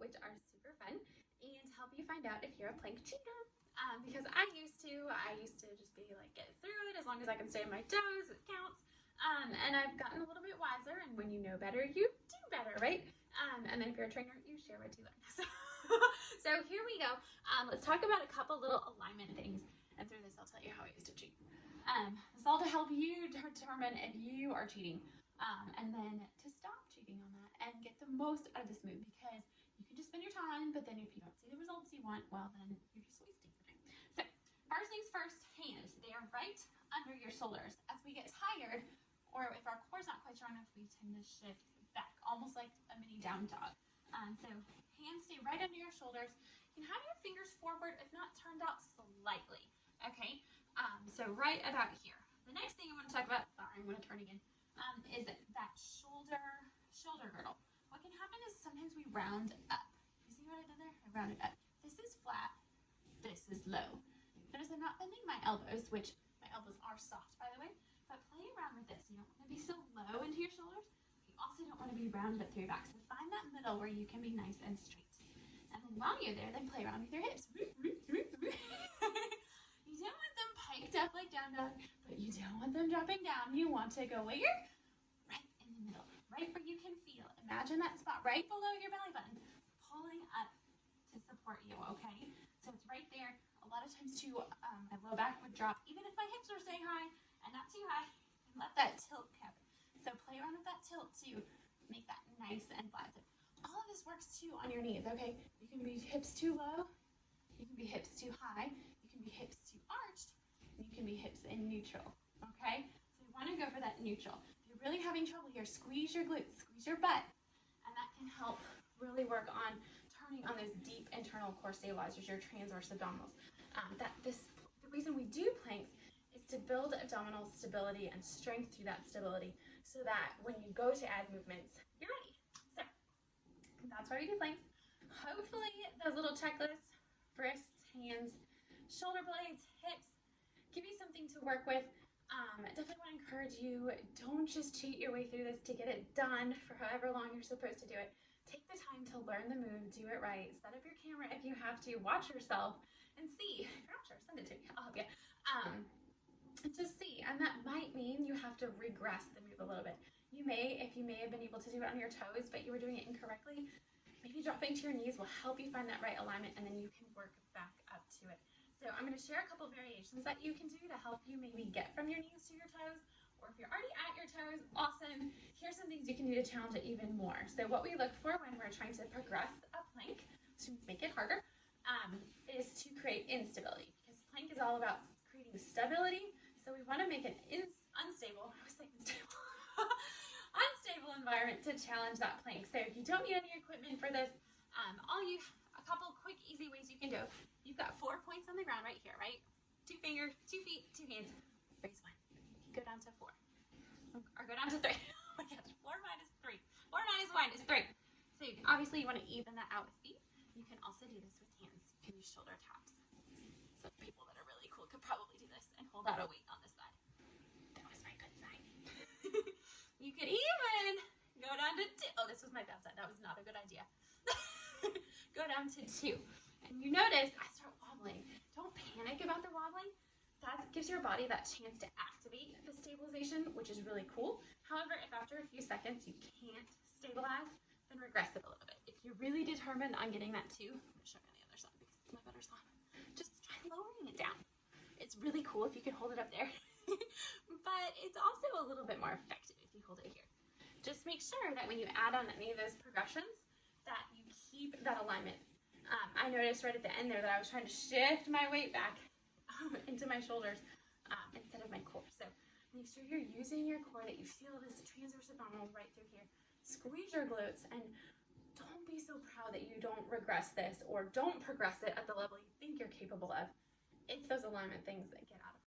which are super fun, and help you find out if you're a plank cheater. Because I used to just be like, get through it as long as I can stay on my toes, it counts. And I've gotten a little bit wiser, and when you know better, you do better, right? And then if you're a trainer, you share what you learn. So here we go. Let's talk about a couple little alignment things, and through this I'll tell you how I used to cheat. This is all to help you determine if you are cheating, and then to stop cheating on that and get the most out of this move, because you can just spend your time, but then if you don't see the results you want, well, then you're just wasting your time. So first things first, hands. They are right under your shoulders. As we get tired, or if our core's not quite strong enough, we tend to shift back, almost like a mini down dog. So hands stay right under your shoulders. You can have your fingers forward, if not turned out slightly, okay? So right about here. The next thing I want to talk about, sorry, I'm going to turn again, is that shoulder girdle. What can happen is sometimes we round up. You see what I did there? I rounded up. This is flat, this is low. Notice I'm not bending my elbows, which my elbows are soft, by the way, but play around with this. You don't want to be so low into your shoulders. You also don't want to be rounded up through your back. So find that middle where you can be nice and straight. And then while you're there, then play around with your hips. You don't want them piked up like down dog, but you don't want them dropping down. You want to go where? Right in the middle, right where you can feel. Imagine that spot right below your belly button, pulling up to support you, okay? So it's right there. A lot of times too, my low back would drop, even if my hips are staying high and not too high, and let that tilt happen. So play around with that tilt to make that nice and flat. So all of this works too on your knees, okay? You can be hips too low, you can be hips too high, you can be hips too arched, and you can be hips in neutral, okay? So you want to go for that neutral. If you're really having trouble here, squeeze your glutes, squeeze your butt, and that can help really work on turning on those deep internal core stabilizers, your transverse abdominals. The reason we do planks is to build abdominal stability and strength through that stability, so that when you go to add movements, you're ready. So that's why we do planks. Hopefully those little checklists, wrists, hands, shoulder blades, hips, give you something to work with. Definitely want to encourage you, don't just cheat your way through this to get it done for however long you're supposed to do it. Take the time to learn the move, do it right, set up your camera if you have to, watch yourself, and see. If you're not sure, send it to me, I'll help you. Just see, and that might mean you have to regress the move a little bit. If you may have been able to do it on your toes, but you were doing it incorrectly, maybe dropping to your knees will help you find that right alignment, and then you can work back up to it. So I'm going to share a couple variations that you can do to help you maybe get from your knees to your toes, or if you're already at your toes, awesome. Here's some things you can do to challenge it even more. So what we look for when we're trying to progress a plank, to make it harder, is to create instability, because plank is all about creating stability. So we want to make an unstable environment to challenge that plank. So you don't need any equipment for this. A couple quick, easy ways you can do. You've got 4 points on the ground right here, right? 2 fingers, 2 feet, 2 hands. Raise 1. Go down to 4. Or go down to 3. Oh my gosh, 4 minus 3. 4 minus 1 is 3. So obviously you want to even that out with feet. You can also do this with hands. You can use shoulder taps. So people that are really cool could probably do this and hold out a weight on this side. That was my good side. You could even go down to 2. Oh, this was my bad side. That was not a good idea. Go down to 2. And you notice I start wobbling. Don't panic about the wobbling. That gives your body that chance to activate the stabilization, which is really cool. However, if after a few seconds you can't stabilize, then regress it a little bit. If you're really determined on getting that 2, I'm going to show you on the other side because it's my better side. Just try lowering it down. It's really cool if you can hold it up there, but it's also a little bit more effective if you hold it here. Just make sure that when you add on any of those progressions, that you keep that alignment. I noticed right at the end there that I was trying to shift my weight back into my shoulders instead of my core. So make sure you're using your core, that you feel this transverse abdominal right through here. Squeeze your glutes, and don't be so proud that you don't regress this or don't progress it at the level you think you're capable of. It's those alignment things that get out of